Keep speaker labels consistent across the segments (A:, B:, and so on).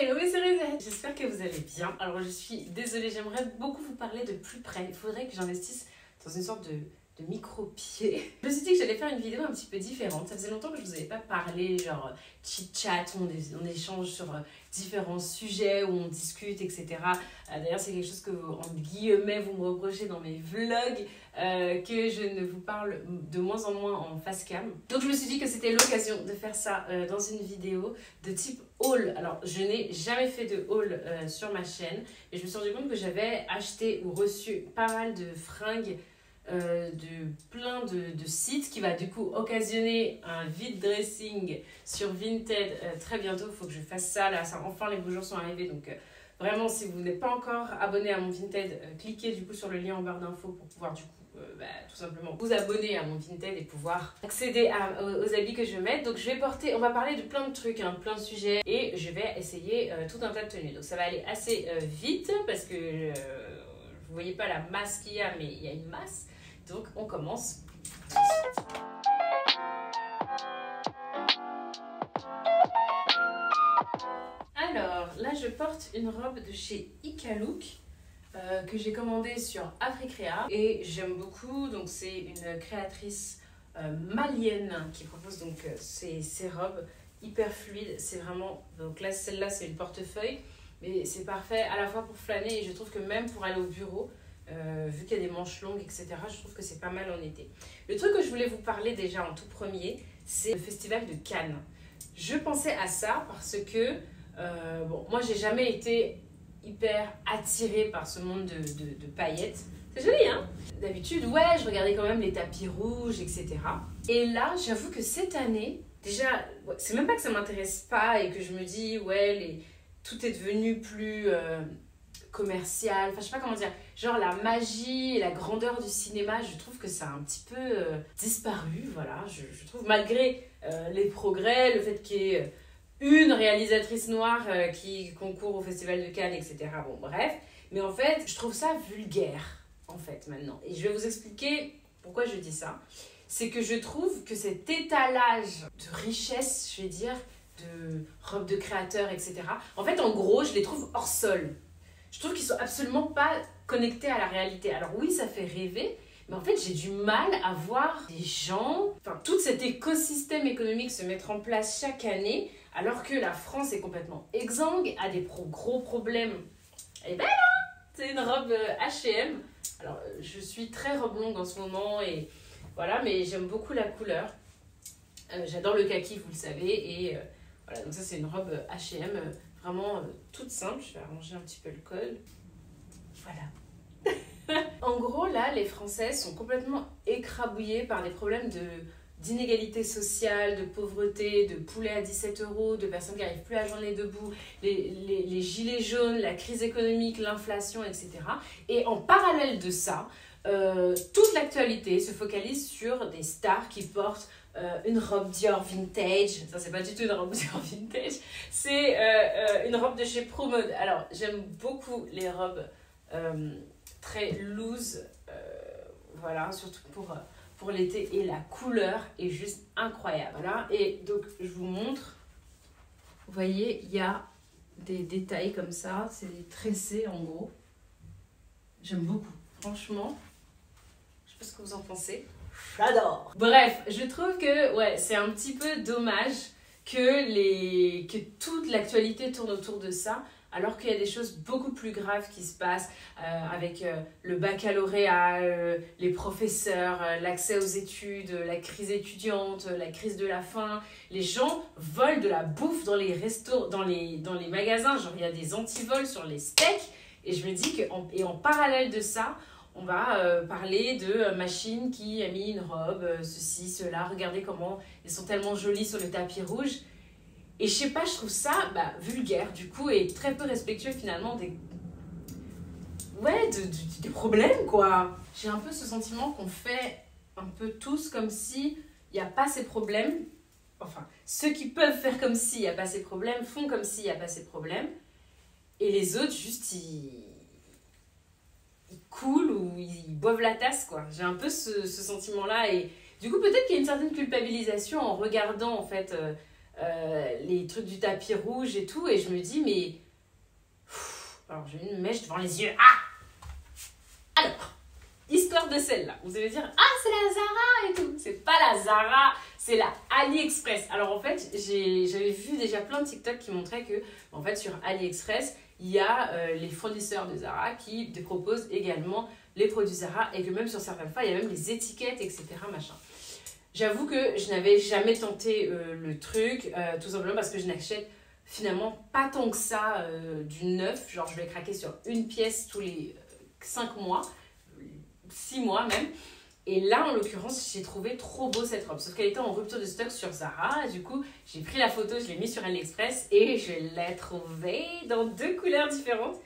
A: Hello mes cerisettes, j'espère que vous allez bien. Alors je suis désolée, j'aimerais beaucoup vous parler de plus près. Il faudrait que j'investisse dans une sorte de micro-pied. Je me suis dit que j'allais faire une vidéo un petit peu différente. Ça faisait longtemps que je vous avais pas parlé, genre chit-chat, on échange sur différents sujets, où on discute, etc. D'ailleurs, c'est quelque chose que, entre guillemets, vous me reprochez dans mes vlogs, que je ne vous parle de moins en moins en face cam. Donc je me suis dit que c'était l'occasion de faire ça dans une vidéo de type haul. Alors, je n'ai jamais fait de haul sur ma chaîne, mais je me suis rendu compte que j'avais acheté ou reçu pas mal de fringues de plein de sites qui va du coup occasionner un vide dressing sur Vinted très bientôt. Il faut que je fasse ça là, enfin les beaux jours sont arrivés, donc vraiment si vous n'êtes pas encore abonné à mon Vinted, cliquez du coup sur le lien en barre d'infos pour pouvoir du coup tout simplement vous abonner à mon Vinted et pouvoir accéder aux habits que je mets. Donc on va parler de plein de trucs, hein, plein de sujets, et je vais essayer tout un tas de tenues. Donc ça va aller assez vite parce que vous voyez pas la masse qu'il y a, mais il y a une masse. Donc on commence tout de suite. Alors là je porte une robe de chez Iqaluq que j'ai commandée sur Africrea et j'aime beaucoup. Donc c'est une créatrice malienne qui propose donc ces robes hyper fluides. C'est vraiment, donc là celle-là c'est une portefeuille, mais c'est parfait à la fois pour flâner et je trouve que même pour aller au bureau, vu qu'il y a des manches longues, etc., je trouve que c'est pas mal en été. Le truc que je voulais vous parler déjà en tout premier, c'est le festival de Cannes. Je pensais à ça parce que, bon, moi j'ai jamais été hyper attirée par ce monde de paillettes. C'est joli, hein? D'habitude, ouais, je regardais quand même les tapis rouges, etc. Et là, j'avoue que cette année, déjà, ouais, c'est même pas que ça m'intéresse pas et que je me dis, ouais, tout est devenu plus commercial, enfin je sais pas comment dire, genre la magie et la grandeur du cinéma, je trouve que ça a un petit peu disparu, voilà, je trouve, malgré les progrès, le fait qu'il y ait une réalisatrice noire qui concourt au Festival de Cannes, etc. Bon, bref, mais en fait, je trouve ça vulgaire, en fait, maintenant. Et je vais vous expliquer pourquoi je dis ça. C'est que je trouve que cet étalage de richesse, je vais dire, de robes de créateurs, etc., en fait, en gros, je les trouve hors sol. Je trouve qu'ils sont absolument pas connectés à la réalité. Alors oui, ça fait rêver, mais en fait, j'ai du mal à voir des gens, enfin, tout cet écosystème économique se mettre en place chaque année, alors que la France est complètement exsangue, a des gros problèmes. Elle est belle, hein? C'est une robe H&M. Alors, je suis très robe longue en ce moment, et voilà, mais j'aime beaucoup la couleur. J'adore le kaki, vous le savez, et voilà, donc ça, c'est une robe H&M. Vraiment toute simple, je vais arranger un petit peu le col. Voilà. En gros, là, les Français sont complètement écrabouillés par des problèmes d'inégalité sociale, de pauvreté, de poulet à 17 €, de personnes qui n'arrivent plus à joindre debout, les gilets jaunes, la crise économique, l'inflation, etc. Et en parallèle de ça, toute l'actualité se focalise sur des stars qui portent une robe Dior vintage. Ça, c'est pas du tout une robe Dior vintage, c'est une robe de chez Promode. Alors, j'aime beaucoup les robes très loose, voilà, surtout pour l'été, et la couleur est juste incroyable. Voilà, et donc je vous montre, vous voyez, il y a des détails comme ça, c'est des tressés en gros. J'aime beaucoup, franchement. Je sais pas ce que vous en pensez. J'adore. Bref, je trouve que ouais, c'est un petit peu dommage que toute l'actualité tourne autour de ça, alors qu'il y a des choses beaucoup plus graves qui se passent avec le baccalauréat, les professeurs, l'accès aux études, la crise étudiante, la crise de la faim. Les gens volent de la bouffe dans les restos, dans les magasins, genre il y a des antivols sur les steaks, et je me dis qu'en parallèle de ça, on va parler de machine qui a mis une robe, ceci, cela. Regardez comment elles sont tellement jolies sur le tapis rouge. Et je sais pas, je trouve ça vulgaire du coup et très peu respectueux finalement des problèmes, quoi. J'ai un peu ce sentiment qu'on fait un peu tous comme si il n'y a pas ces problèmes. Enfin, ceux qui peuvent faire comme s'il n'y a pas ces problèmes font comme s'il n'y a pas ces problèmes. Et les autres, juste, ils coulent ou ils boivent la tasse, quoi. J'ai un peu ce sentiment-là, et du coup peut-être qu'il y a une certaine culpabilisation en regardant en fait les trucs du tapis rouge et tout. Et je me dis, mais... Alors, j'ai une mèche devant les yeux. Ah! Alors, histoire de celle-là. Vous allez dire, ah, c'est la Zara et tout. C'est pas la Zara, c'est la AliExpress. Alors, en fait, j'avais vu déjà plein de TikTok qui montraient que, en fait, sur AliExpress, il y a les fournisseurs de Zara qui te proposent également les produits Zara et que même sur certaines fois, il y a même les étiquettes, etc. Machin. J'avoue que je n'avais jamais tenté le truc, tout simplement parce que je n'achète finalement pas tant que ça du neuf. Genre, je vais craquer sur une pièce tous les 5 mois, 6 mois même. Et là, en l'occurrence, j'ai trouvé trop beau cette robe. Sauf qu'elle était en rupture de stock sur Zara. Du coup, j'ai pris la photo, je l'ai mise sur AliExpress et je l'ai trouvée dans 2 couleurs différentes.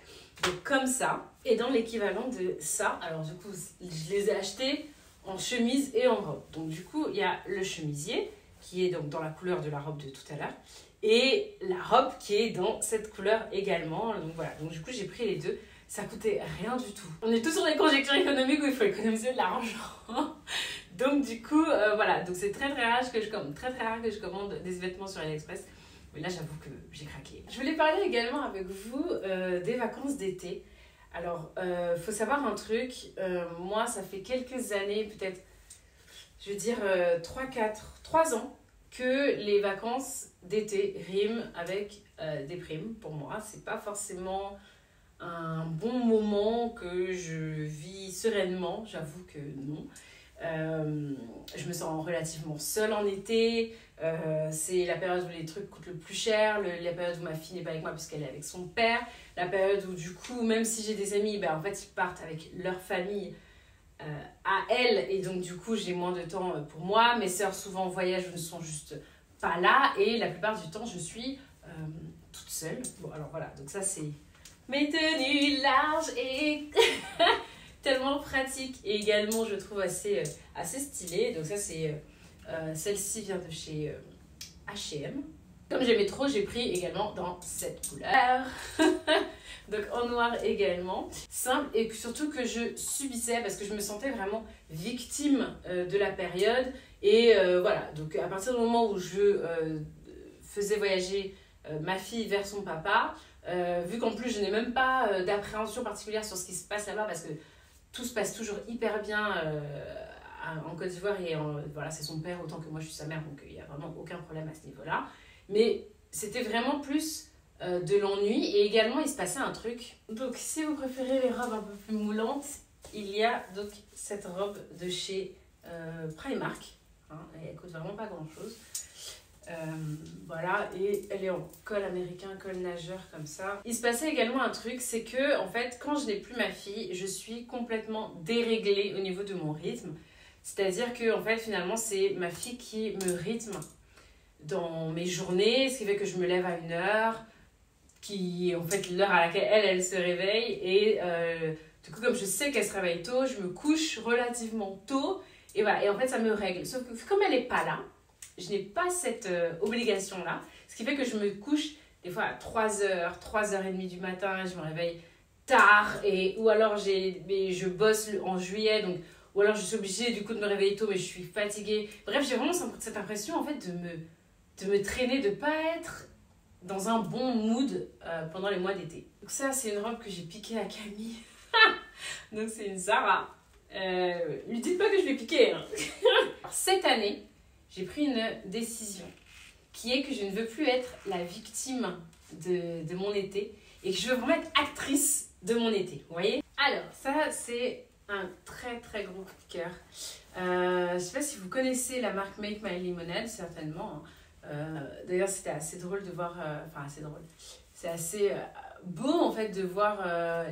A: Donc comme ça. Et dans l'équivalent de ça, alors du coup, je les ai achetés en chemise et en robe. Donc du coup, il y a le chemisier qui est donc dans la couleur de la robe de tout à l'heure. Et la robe qui est dans cette couleur également. Donc voilà, donc du coup, j'ai pris les deux. Ça coûtait rien du tout. On est tous sur des conjectures économiques où il faut économiser de l'argent. Donc du coup, voilà. Donc c'est très rare que je commande des vêtements sur AliExpress. Mais là, j'avoue que j'ai craqué. Je voulais parler également avec vous des vacances d'été. Alors, faut savoir un truc. Moi, ça fait quelques années, peut-être, je veux dire 3 ans, que les vacances d'été riment avec des primes. Pour moi, c'est pas forcément un bon moment que je vis sereinement, j'avoue que non. Je me sens relativement seule en été, c'est la période où les trucs coûtent le plus cher, la période où ma fille n'est pas avec moi puisqu'elle est avec son père, la période où du coup, même si j'ai des amis, ben, en fait ils partent avec leur famille à elle, et donc du coup j'ai moins de temps pour moi. Mes sœurs souvent en voyage ne sont juste pas là, et la plupart du temps je suis toute seule. Bon alors voilà, donc ça c'est mes tenues larges et tellement pratiques, et également je trouve assez stylées. Donc ça c'est celle-ci vient de chez H&M. Comme j'aimais trop, j'ai pris également dans cette couleur. Donc en noir également. Simple, et surtout que je subissais parce que je me sentais vraiment victime de la période. Et voilà, donc à partir du moment où je faisais voyager ma fille vers son papa, vu qu'en plus je n'ai même pas d'appréhension particulière sur ce qui se passe là-bas parce que tout se passe toujours hyper bien en Côte d'Ivoire, et voilà, c'est son père autant que moi je suis sa mère, donc il n'y a vraiment aucun problème à ce niveau-là. Mais c'était vraiment plus de l'ennui, et également il se passait un truc. Donc si vous préférez les robes un peu plus moulantes, il y a donc cette robe de chez Primark, hein, elle coûte vraiment pas grand-chose. Voilà, et elle est en col américain, col nageur comme ça. Il se passait également un truc, c'est que en fait quand je n'ai plus ma fille, je suis complètement déréglée au niveau de mon rythme. C'est-à-dire que en fait finalement c'est ma fille qui me rythme dans mes journées, ce qui fait que je me lève à 1h, qui est en fait l'heure à laquelle elle se réveille, et du coup comme je sais qu'elle se réveille tôt, je me couche relativement tôt, et voilà, et en fait ça me règle. Sauf que comme elle n'est pas là, je n'ai pas cette obligation-là, ce qui fait que je me couche des fois à 3h, 3h30 du matin, je me réveille tard, ou alors je bosse en juillet, donc, ou alors je suis obligée du coup de me réveiller tôt, mais je suis fatiguée. Bref, j'ai vraiment cette impression en fait de me traîner, de ne pas être dans un bon mood pendant les mois d'été. Donc ça, c'est une robe que j'ai piquée à Camille. Donc c'est une Zara. Lui dites pas que je l'ai piquée. Hein. Cette année, j'ai pris une décision qui est que je ne veux plus être la victime de mon été, et que je veux vraiment être actrice de mon été, vous voyez. Alors, ça, c'est un très très gros coup de cœur. Je ne sais pas si vous connaissez la marque Make My Lemonade, certainement. D'ailleurs, c'était assez drôle de voir... Enfin, assez drôle. C'est assez beau, en fait, de voir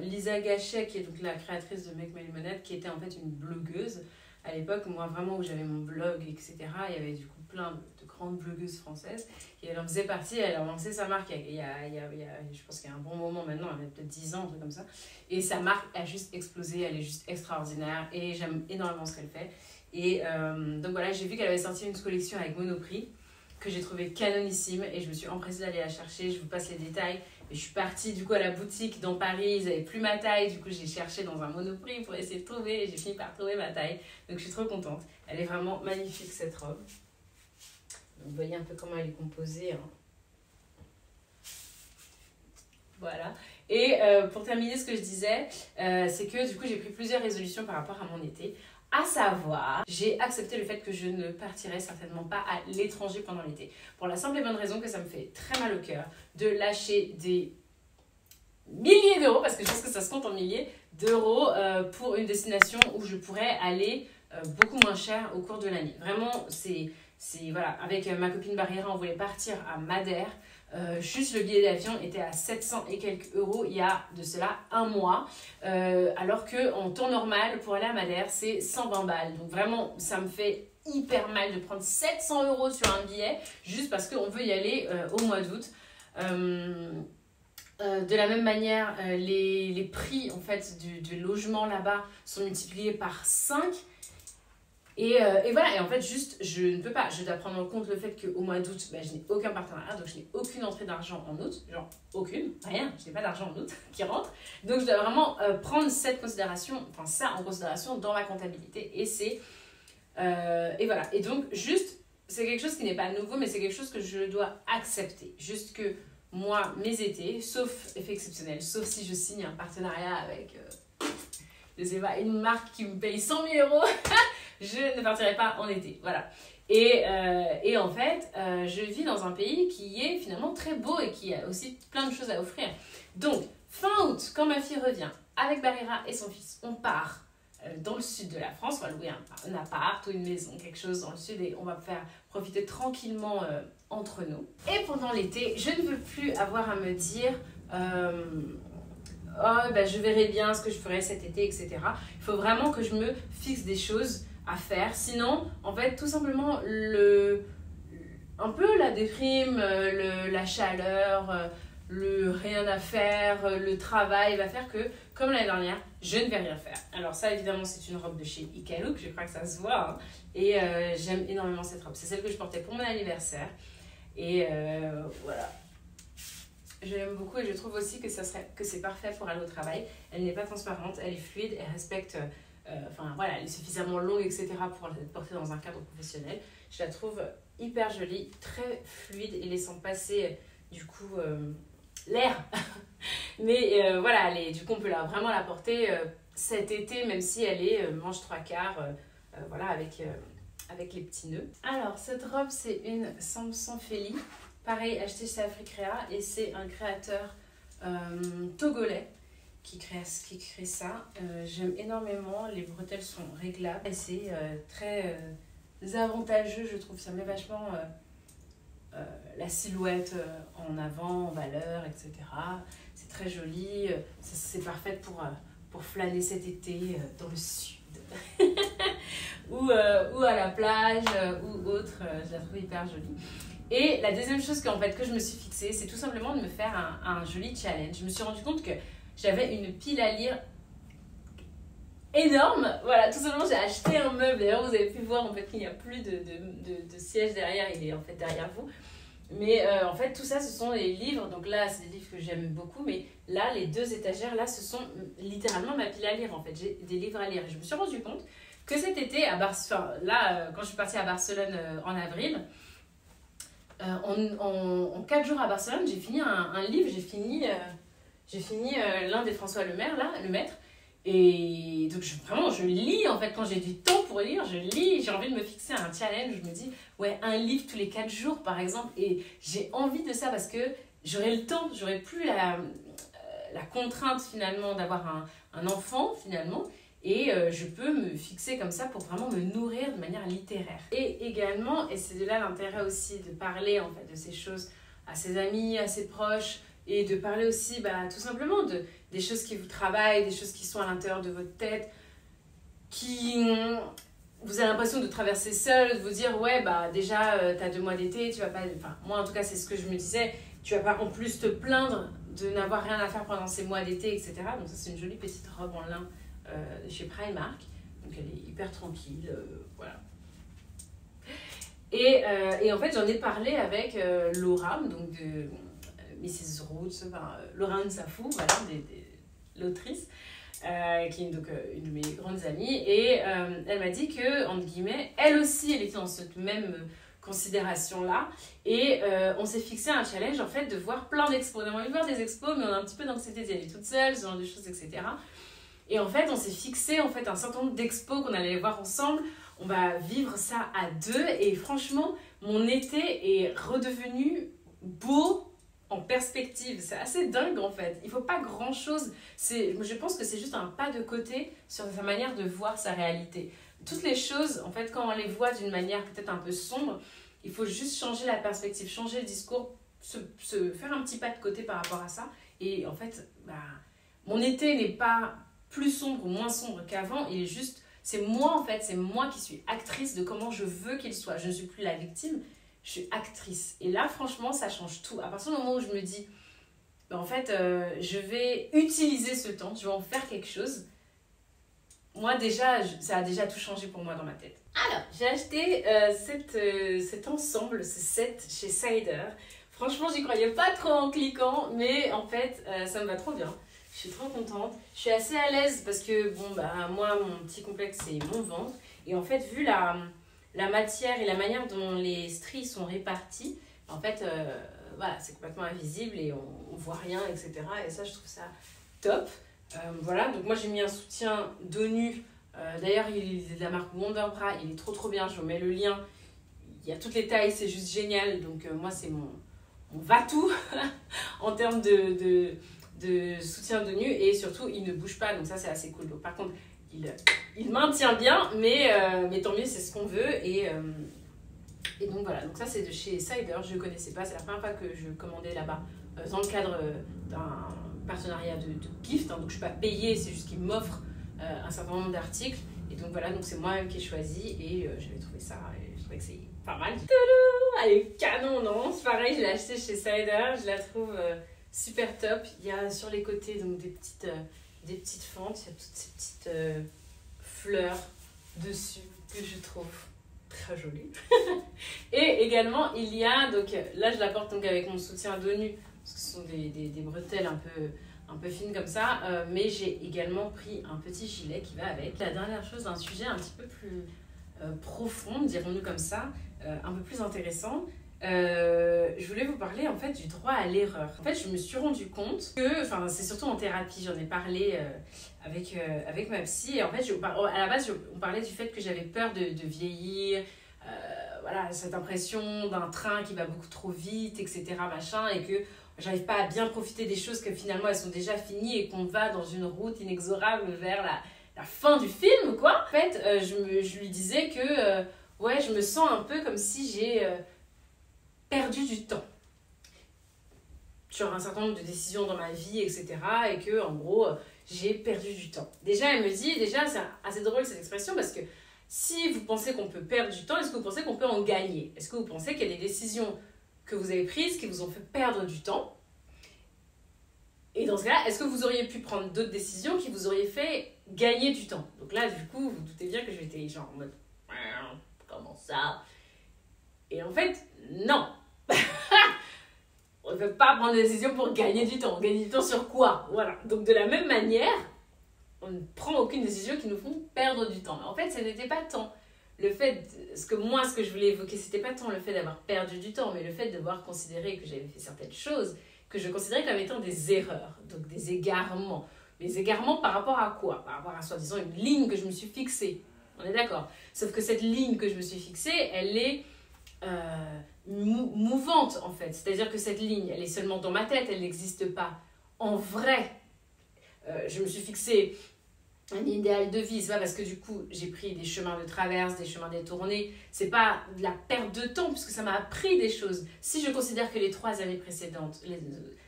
A: Lisa Gachet, qui est donc la créatrice de Make My Lemonade, qui était en fait une blogueuse. À l'époque, moi, vraiment, où j'avais mon blog, etc., il y avait du coup plein de grandes blogueuses françaises. Et elle en faisait partie, elle a lancé sa marque je pense qu'il y a un bon moment maintenant, elle a peut-être 10 ans, un truc comme ça. Et sa marque a juste explosé, elle est juste extraordinaire, et j'aime énormément ce qu'elle fait. Et donc voilà, j'ai vu qu'elle avait sorti une collection avec Monoprix, que j'ai trouvé canonissime, et je me suis empressée d'aller la chercher. Je vous passe les détails. Et je suis partie du coup à la boutique dans Paris, ils n'avaient plus ma taille, du coup j'ai cherché dans un Monoprix pour essayer de trouver, et j'ai fini par trouver ma taille. Donc je suis trop contente. Elle est vraiment magnifique cette robe. Vous voyez un peu comment elle est composée. Hein. Voilà. Et pour terminer, ce que je disais, c'est que du coup, j'ai pris plusieurs résolutions par rapport à mon été. À savoir, j'ai accepté le fait que je ne partirai certainement pas à l'étranger pendant l'été. Pour la simple et bonne raison que ça me fait très mal au cœur de lâcher des milliers d'euros, parce que je pense que ça se compte en milliers d'euros, pour une destination où je pourrais aller beaucoup moins cher au cours de l'année. Vraiment, voilà, avec ma copine Barriera, on voulait partir à Madère. Juste le billet d'avion était à 700 et quelques euros il y a de cela un mois, alors qu'en temps normal pour aller à Madère c'est 120 balles. Donc vraiment ça me fait hyper mal de prendre 700 euros sur un billet juste parce qu'on veut y aller au mois d'août. De la même manière, les prix en fait du logement là-bas sont multipliés par 5. Et voilà, et en fait, juste, je ne peux pas. Je dois prendre en compte le fait qu'au mois d'août, bah, je n'ai aucun partenariat, donc je n'ai aucune entrée d'argent en août. Genre, aucune, rien, je n'ai pas d'argent en août qui rentre. Donc, je dois vraiment prendre ça en considération dans ma comptabilité. Et voilà. Et donc, juste, c'est quelque chose qui n'est pas nouveau, mais c'est quelque chose que je dois accepter. Juste que moi, mes étés, sauf effet exceptionnel, sauf si je signe un partenariat avec, je sais pas, une marque qui me paye 100 000 euros, je ne partirai pas en été, voilà. Et en fait, je vis dans un pays qui est finalement très beau et qui a aussi plein de choses à offrir. Donc, fin août, quand ma fille revient avec Barriera et son fils, on part dans le sud de la France, on va louer un appart ou une maison, quelque chose dans le sud, et on va faire profiter tranquillement entre nous. Et pendant l'été, je ne veux plus avoir à me dire... oh, ben, je verrai bien ce que je ferai cet été, etc. Il faut vraiment que je me fixe des choses à faire. Sinon, en fait, tout simplement, un peu la déprime, la chaleur, le rien à faire, le travail va faire que, comme l'année dernière, je ne vais rien faire. Alors ça, évidemment, c'est une robe de chez Ikaluk, je crois que ça se voit. Hein. Et j'aime énormément cette robe. C'est celle que je portais pour mon anniversaire. Et voilà. Je l'aime beaucoup et je trouve aussi que c'est parfait pour aller au travail. Elle n'est pas transparente, elle est fluide, elle respecte, elle est suffisamment longue, etc. pour être portée dans un cadre professionnel. Je la trouve hyper jolie, très fluide et laissant passer du coup l'air. Mais voilà, du coup on peut vraiment la porter cet été, même si elle est manche 3/4, voilà, avec les petits nœuds. Alors cette robe c'est une Samson Feli. Pareil, acheté chez Africrea, et c'est un créateur togolais qui crée ça. J'aime énormément, les bretelles sont réglables et c'est très avantageux, je trouve. Ça met vachement la silhouette en avant, en valeur, etc. C'est très joli, c'est parfait pour flâner cet été dans le sud. ou à la plage ou autre, je la trouve hyper jolie. Et la deuxième chose que je me suis fixée, c'est tout simplement de me faire un joli challenge. Je me suis rendu compte que j'avais une pile à lire énorme. Voilà, tout simplement, j'ai acheté un meuble. D'ailleurs, vous avez pu voir en fait qu'il n'y a plus de siège derrière. Il est en fait derrière vous. Mais en fait, tout ça, ce sont les livres. Donc là, c'est des livres que j'aime beaucoup. Mais là, les deux étagères, là, ce sont littéralement ma pile à lire. En fait, j'ai des livres à lire. Et je me suis rendu compte que cet été, quand je suis partie à Barcelone en avril, en 4 jours à Barcelone, j'ai fini un livre, j'ai fini l'un des François Lemaître. Et donc vraiment, je lis en fait, quand j'ai du temps pour lire, je lis, j'ai envie de me fixer un challenge, je me dis, ouais, un livre tous les 4 jours par exemple, et j'ai envie de ça parce que j'aurai le temps, j'aurai plus la contrainte finalement d'avoir un enfant finalement. Et je peux me fixer comme ça pour vraiment me nourrir de manière littéraire. Et également, et c'est de là l'intérêt aussi de parler en fait de ces choses à ses amis, à ses proches, et de parler aussi tout simplement des choses qui vous travaillent, des choses qui sont à l'intérieur de votre tête, vous avez l'impression de traverser seul, de vous dire ouais déjà t'as 2 mois d'été, tu vas pas, moi en tout cas c'est ce que je me disais, tu vas pas en plus te plaindre de n'avoir rien à faire pendant ces mois d'été, etc. Donc ça c'est une jolie petite robe en lin chez Primark, donc elle est hyper tranquille, voilà. Et en fait j'en ai parlé avec Laura, donc de Mrs. Roots, Laura Nsafou, voilà, l'autrice, qui est donc une de mes grandes amies, et elle m'a dit que, entre guillemets, elle aussi elle était dans cette même considération-là. Et on s'est fixé un challenge en fait de voir plein d'expos. On a envie de voir des expos, mais on a un petit peu d'anxiété d'y aller toute seule, ce genre de choses, etc. Et en fait, on s'est fixé en fait un certain nombre d'expos qu'on allait voir ensemble. On va vivre ça à deux. Et franchement, mon été est redevenu beau en perspective. C'est assez dingue en fait. Il faut pas grand chose. Je pense que c'est juste un pas de côté sur sa manière de voir sa réalité. Toutes les choses, en fait, quand on les voit d'une manière peut-être un peu sombre, il faut juste changer la perspective, changer le discours, se faire un petit pas de côté par rapport à ça. Et en fait, mon été n'est pas plus sombre ou moins sombre qu'avant. Il est juste, c'est moi en fait, c'est moi qui suis actrice de comment je veux qu'il soit. Je ne suis plus la victime, je suis actrice. Et là, franchement, ça change tout. À partir du moment où je me dis, en fait, je vais utiliser ce temps, je vais en faire quelque chose. Moi, déjà, ça a déjà tout changé pour moi dans ma tête. Alors, j'ai acheté cet ensemble, ce set chez Cider. Franchement, j'y croyais pas trop en cliquant, mais en fait, ça me va trop bien. Je suis trop contente. Je suis assez à l'aise parce que, moi, mon petit complexe, c'est mon ventre. Et en fait, vu la matière et la manière dont les stries sont réparties, en fait, voilà, c'est complètement invisible et on voit rien, etc. Et ça, je trouve ça top. Voilà, donc moi j'ai mis un soutien dos nu. D'ailleurs, il est de la marque Wonderbra, il est trop bien. Je vous mets le lien. Il y a toutes les tailles, c'est juste génial. Donc moi, c'est mon va-tout en termes de soutien dos nu. Et surtout, il ne bouge pas, donc ça, c'est assez cool. Donc, par contre, il maintient bien, mais tant mieux, c'est ce qu'on veut. Et donc voilà, donc ça, c'est de chez Cider. Je ne connaissais pas, c'est la première fois que je commandais là-bas dans le cadre d'un partenariat de gift, hein, donc je ne suis pas payée, c'est juste qu'ils m'offrent un certain nombre d'articles. Et donc voilà, donc c'est moi-même qui ai choisi et j'avais trouvé ça, et je trouvais que c'est pas mal. Tadam, elle est canon, non? C'est pareil, je l'ai acheté chez Cider, je la trouve super top. Il y a sur les côtés donc des petites fentes, il y a toutes ces petites fleurs dessus que je trouve très jolies. Et également, il y a, donc là je la porte donc avec mon soutien dos nu, parce que ce sont des bretelles un peu fines comme ça, mais j'ai également pris un petit gilet qui va avec. La dernière chose, un sujet un petit peu plus profond, dirons-nous comme ça, un peu plus intéressant. Je voulais vous parler en fait du droit à l'erreur. En fait, je me suis rendu compte que, enfin, c'est surtout en thérapie, j'en ai parlé avec ma psy, et en fait, à la base, on parlait du fait que j'avais peur de vieillir. Voilà, cette impression d'un train qui va beaucoup trop vite, etc. machin, et que j'arrive pas à bien profiter des choses que finalement elles sont déjà finies et qu'on va dans une route inexorable vers la fin du film, quoi. En fait, je lui disais que ouais, je me sens un peu comme si j'ai perdu du temps sur un certain nombre de décisions dans ma vie, etc. Et que, en gros, j'ai perdu du temps. Déjà, elle me dit, c'est assez drôle cette expression parce que si vous pensez qu'on peut perdre du temps, est-ce que vous pensez qu'on peut en gagner? Est-ce que vous pensez qu'il y a des décisions que vous avez prises qui vous ont fait perdre du temps? Et dans ce cas-là, est-ce que vous auriez pu prendre d'autres décisions qui vous auraient fait gagner du temps? Donc là, du coup, vous vous doutez bien que j'étais genre en mode comment ça? Et en fait, non. On ne peut pas prendre des décisions pour gagner du temps. Gagner du temps sur quoi? Voilà. Donc de la même manière, on ne prend aucune décision qui nous font perdre du temps. Mais en fait, ce n'était pas tant le fait, ce que je voulais évoquer, c'était pas tant le fait d'avoir perdu du temps, mais le fait de devoir considérer que j'avais fait certaines choses que je considérais comme étant des erreurs, donc des égarements. Les égarements par rapport à quoi? Par rapport à soi-disant une ligne que je me suis fixée. On est d'accord? Sauf que cette ligne que je me suis fixée, elle est mouvante en fait. C'est-à-dire que cette ligne, elle est seulement dans ma tête, elle n'existe pas en vrai. Je me suis fixée un idéal de vie, c'est pas parce que du coup j'ai pris des chemins de traverse, des chemins détournés, c'est pas de la perte de temps puisque ça m'a appris des choses. Si je considère que les 3 années précédentes,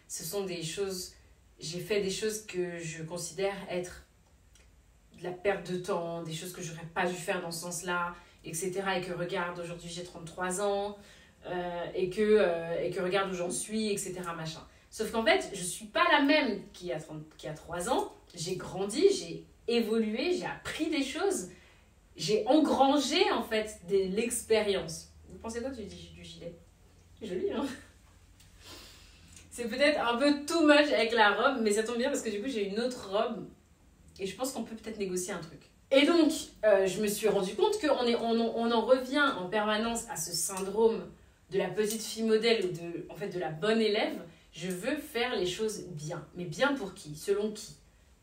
A: ce sont des choses, j'ai fait des choses que je considère être de la perte de temps, des choses que j'aurais pas dû faire dans ce sens-là, etc. Et que regarde, aujourd'hui j'ai 33 ans, et que regarde où j'en suis, etc. Machin. Sauf qu'en fait, je suis pas la même qui a 3 ans, j'ai grandi, j'ai évolué, j'ai appris des choses, j'ai engrangé en fait de l'expérience. Vous pensez quoi du gilet? C'est joli, hein? C'est peut-être un peu too much avec la robe, mais ça tombe bien parce que du coup j'ai une autre robe et je pense qu'on peut peut-être négocier un truc. Et donc, je me suis rendu compte qu'on en revient en permanence à ce syndrome de la petite fille modèle ou en fait, de la bonne élève. Je veux faire les choses bien. Mais bien pour qui? Selon qui?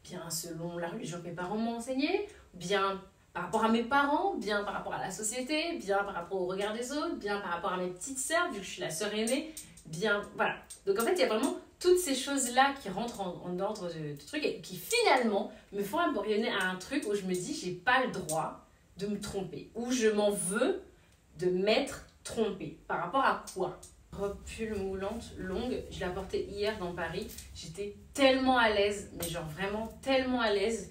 A: Bien selon la religion que mes parents m'ont enseignée, bien par rapport à mes parents, bien par rapport à la société, bien par rapport au regard des autres, bien par rapport à mes petites sœurs, vu que je suis la sœur aînée, bien, voilà. Donc en fait, il y a vraiment toutes ces choses-là qui rentrent en ordre de truc et qui finalement me font abandonner à un truc où je me dis, j'ai pas le droit de me tromper, où je m'en veux de m'être trompée. Par rapport à quoi? Robe pull moulante, longue, je l'ai portée hier dans Paris, j'étais tellement à l'aise, mais genre vraiment tellement à l'aise.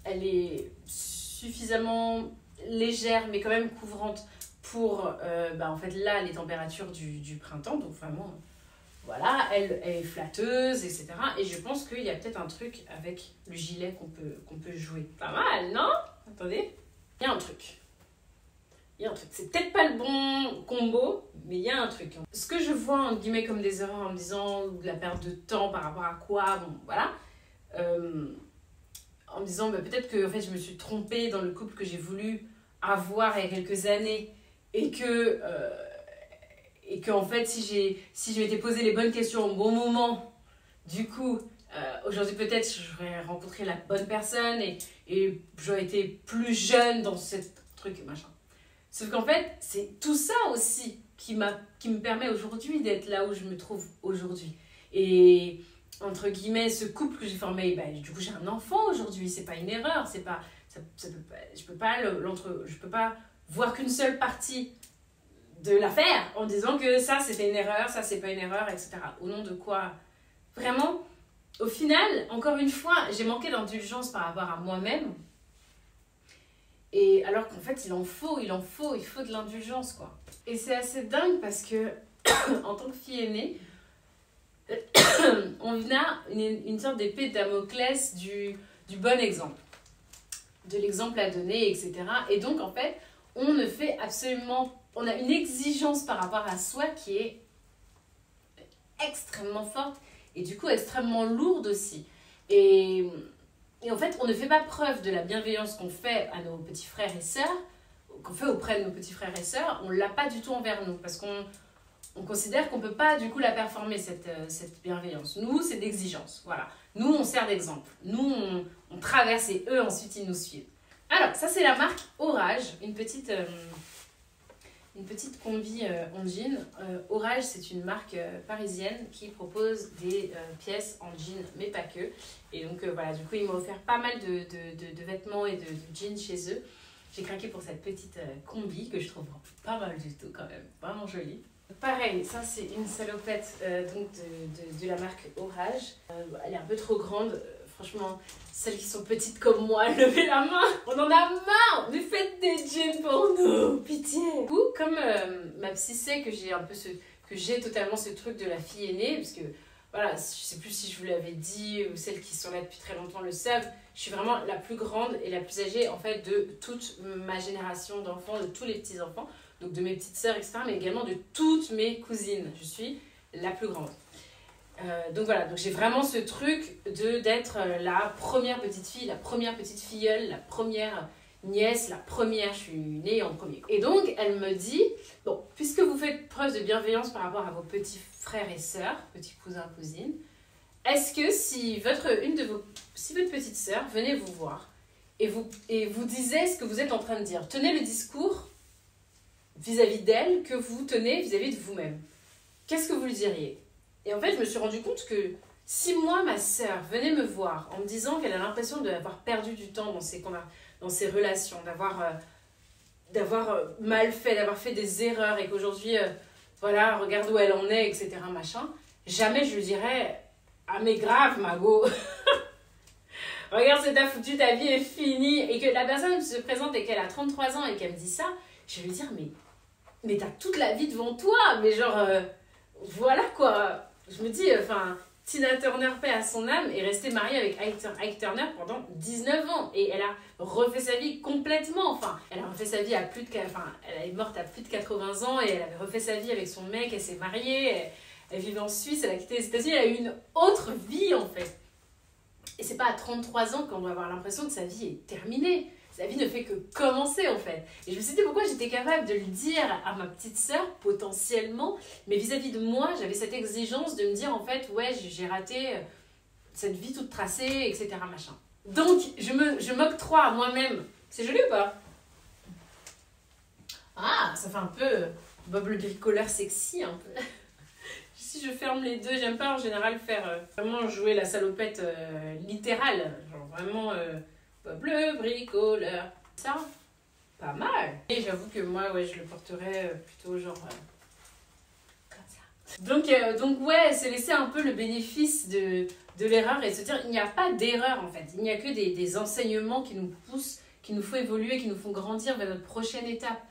A: Elle est suffisamment légère, mais quand même couvrante pour, en fait, là, les températures du printemps. Donc, vraiment, voilà, elle est flatteuse, etc. Et je pense qu'il y a peut-être un truc avec le gilet qu'on peut jouer. Pas mal, non? Attendez. Il y a un truc. C'est peut-être pas le bon combo, mais il y a un truc. Ce que je vois, entre guillemets, comme des erreurs en me disant, ou de la perte de temps par rapport à quoi, bon, voilà. En me disant peut-être que en fait, je me suis trompée dans le couple que j'ai voulu avoir il y a quelques années et que en fait si je m'étais posé les bonnes questions au bon moment, du coup aujourd'hui peut-être j'aurais rencontré la bonne personne et j'aurais été plus jeune dans ce truc machin. Sauf qu'en fait c'est tout ça aussi qui me permet aujourd'hui d'être là où je me trouve aujourd'hui. Et entre guillemets, ce couple que j'ai formé, du coup j'ai un enfant aujourd'hui, c'est pas une erreur, c'est pas, je peux pas voir qu'une seule partie de l'affaire en disant que ça c'était une erreur, ça c'est pas une erreur, etc. Au nom de quoi? Vraiment, au final, encore une fois, j'ai manqué d'indulgence par rapport à moi-même. Et alors qu'en fait, il faut de l'indulgence, quoi. Et c'est assez dingue parce que, en tant que fille aînée, on a une sorte d'épée de Damoclès du bon exemple, de l'exemple à donner, etc. Et donc, en fait, on a une exigence par rapport à soi qui est extrêmement forte et du coup extrêmement lourde aussi. Et en fait, on ne fait pas preuve de la bienveillance qu'on fait à nos petits frères et sœurs, qu'on fait auprès de nos petits frères et sœurs, on ne l'a pas du tout envers nous, parce qu'on considère qu'on ne peut pas du coup la performer, cette bienveillance. Nous, c'est d'exigence, voilà. Nous, on sert d'exemple. Nous, on traverse et eux, ensuite, ils nous suivent. Alors, ça, c'est la marque Orage, une petite combi en jean. Orage, c'est une marque parisienne qui propose des pièces en jean, mais pas que. Et donc, voilà, du coup, ils m'ont offert pas mal de vêtements et de jeans chez eux. J'ai craqué pour cette petite combi que je trouve pas mal du tout quand même, vraiment jolie. Pareil, ça c'est une salopette donc de la marque Orage. Elle est un peu trop grande. Franchement, celles qui sont petites comme moi, levez la main. On en a marre. Mais faites des jeans pour nous, pitié. Ou comme ma psy sait que j'ai totalement ce truc de la fille aînée, parce que voilà, je sais plus si je vous l'avais dit ou celles qui sont là depuis très longtemps le savent. Je suis vraiment la plus grande et la plus âgée en fait de toute ma génération d'enfants, de tous les petits enfants. Donc de mes petites sœurs, etc., mais également de toutes mes cousines. Je suis la plus grande. Donc voilà, donc j'ai vraiment ce truc d'être la première petite fille, la première petite filleule, la première nièce, je suis née en premier. Et donc elle me dit, bon, puisque vous faites preuve de bienveillance par rapport à vos petits frères et sœurs, petits cousins, cousines, est-ce que si votre petite sœur venait vous voir et vous disait ce que vous êtes en train de dire, tenez le discours vis-à-vis d'elle que vous tenez vis-à-vis de vous-même, qu'est-ce que vous lui diriez? Et en fait, je me suis rendu compte que si moi, ma sœur, venait me voir en me disant qu'elle a l'impression d'avoir perdu du temps dans ses relations, d'avoir mal fait, d'avoir fait des erreurs et qu'aujourd'hui, voilà, regarde où elle en est, etc., machin, jamais je lui dirais « Ah mais grave, Mago !» Regarde, c'est foutu, ta vie est finie. Et que la personne se présente et qu'elle a 33 ans et qu'elle me dit ça, je vais lui dire mais t'as toute la vie devant toi, mais genre, voilà quoi. Je me dis, Tina Turner, paix à son âme, est restée mariée avec Ike Turner pendant 19 ans. Et elle a refait sa vie complètement. Elle a refait sa vie elle est morte à plus de 80 ans et elle avait refait sa vie avec son mec, elle s'est mariée, elle vivait en Suisse, elle a quitté les États-Unis, elle a eu une autre vie en fait. Et c'est pas à 33 ans qu'on doit avoir l'impression que sa vie est terminée. Sa vie ne fait que commencer en fait. Et je me suis dit pourquoi j'étais capable de le dire à ma petite sœur potentiellement, mais vis-à-vis de moi, j'avais cette exigence de me dire en fait, ouais, j'ai raté cette vie toute tracée, etc. Machin. Donc, je m'octroie à moi-même. C'est joli ou pas? Ah, ça fait un peu Bob le bricoleur sexy, un peu. Si je ferme les deux, j'aime pas en général faire vraiment jouer la salopette littérale. Genre vraiment Bob le bricoleur. Ça, pas mal. Et j'avoue que moi, ouais, je le porterais plutôt genre comme ça. Donc ouais, c'est laisser un peu le bénéfice de l'erreur et se dire il n'y a pas d'erreur en fait. Il n'y a que des enseignements qui nous poussent, qui nous font évoluer, qui nous font grandir vers notre prochaine étape.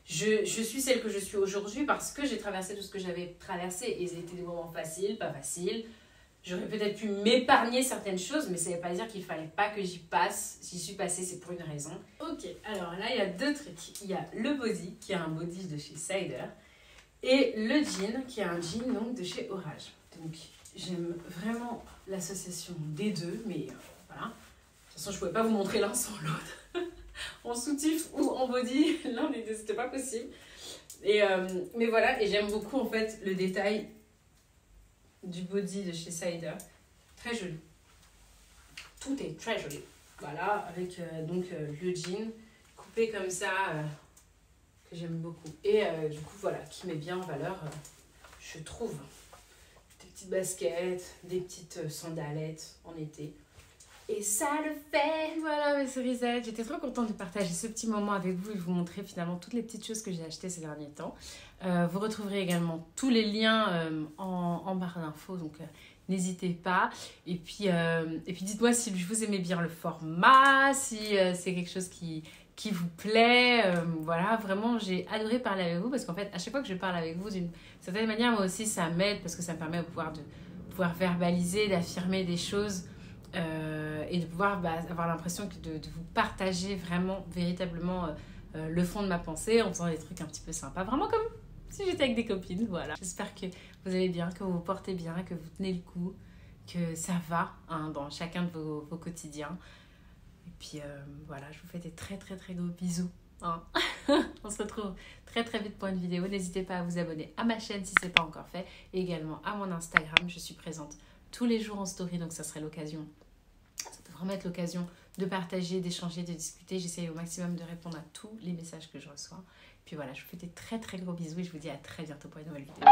A: Je suis celle que je suis aujourd'hui parce que j'ai traversé tout ce que j'avais traversé et c'était des moments faciles, pas faciles. J'aurais peut-être pu m'épargner certaines choses, mais ça ne veut pas dire qu'il ne fallait pas que j'y passe. J'y suis passée, c'est pour une raison. Ok, alors là, il y a deux trucs. Il y a le body, qui est un body de chez Cider, et le jean, qui est un jean donc, de chez Orage. Donc, j'aime vraiment l'association des deux, mais voilà. De toute façon, je ne pouvais pas vous montrer l'un sans l'autre. En soutif ou en body, l'un des deux, c'était pas possible. Mais voilà, et j'aime beaucoup en fait le détail du body de chez Cider. Très joli. Tout est très joli. Voilà, avec le jean coupé comme ça, que j'aime beaucoup. Et du coup, voilà, qui met bien en valeur, je trouve, des petites baskets, des petites sandalettes en été. Et ça le fait. Voilà mes cerisettes, j'étais trop contente de partager ce petit moment avec vous et de vous montrer finalement toutes les petites choses que j'ai achetées ces derniers temps. Vous retrouverez également tous les liens en barre d'infos, donc n'hésitez pas. Et puis dites-moi si vous aimez bien le format, si c'est quelque chose qui vous plaît. Voilà, vraiment j'ai adoré parler avec vous parce qu'en fait à chaque fois que je parle avec vous d'une certaine manière, moi aussi ça m'aide parce que ça me permet de pouvoir verbaliser, d'affirmer des choses. Et de pouvoir avoir l'impression de vous partager vraiment, véritablement le fond de ma pensée en faisant des trucs un petit peu sympas. Vraiment comme si j'étais avec des copines, voilà. J'espère que vous allez bien, que vous vous portez bien, que vous tenez le coup, que ça va dans chacun de vos quotidiens. Et puis voilà, je vous fais des très très très gros bisous. Hein. On se retrouve très très vite pour une vidéo. N'hésitez pas à vous abonner à ma chaîne si ce n'est pas encore fait. Et également à mon Instagram, je suis présente tous les jours en story, donc ça serait l'occasion, ça peut vraiment être l'occasion de partager, d'échanger, de discuter. J'essaie au maximum de répondre à tous les messages que je reçois. Puis voilà, je vous fais des très très gros bisous et je vous dis à très bientôt pour une nouvelle vidéo.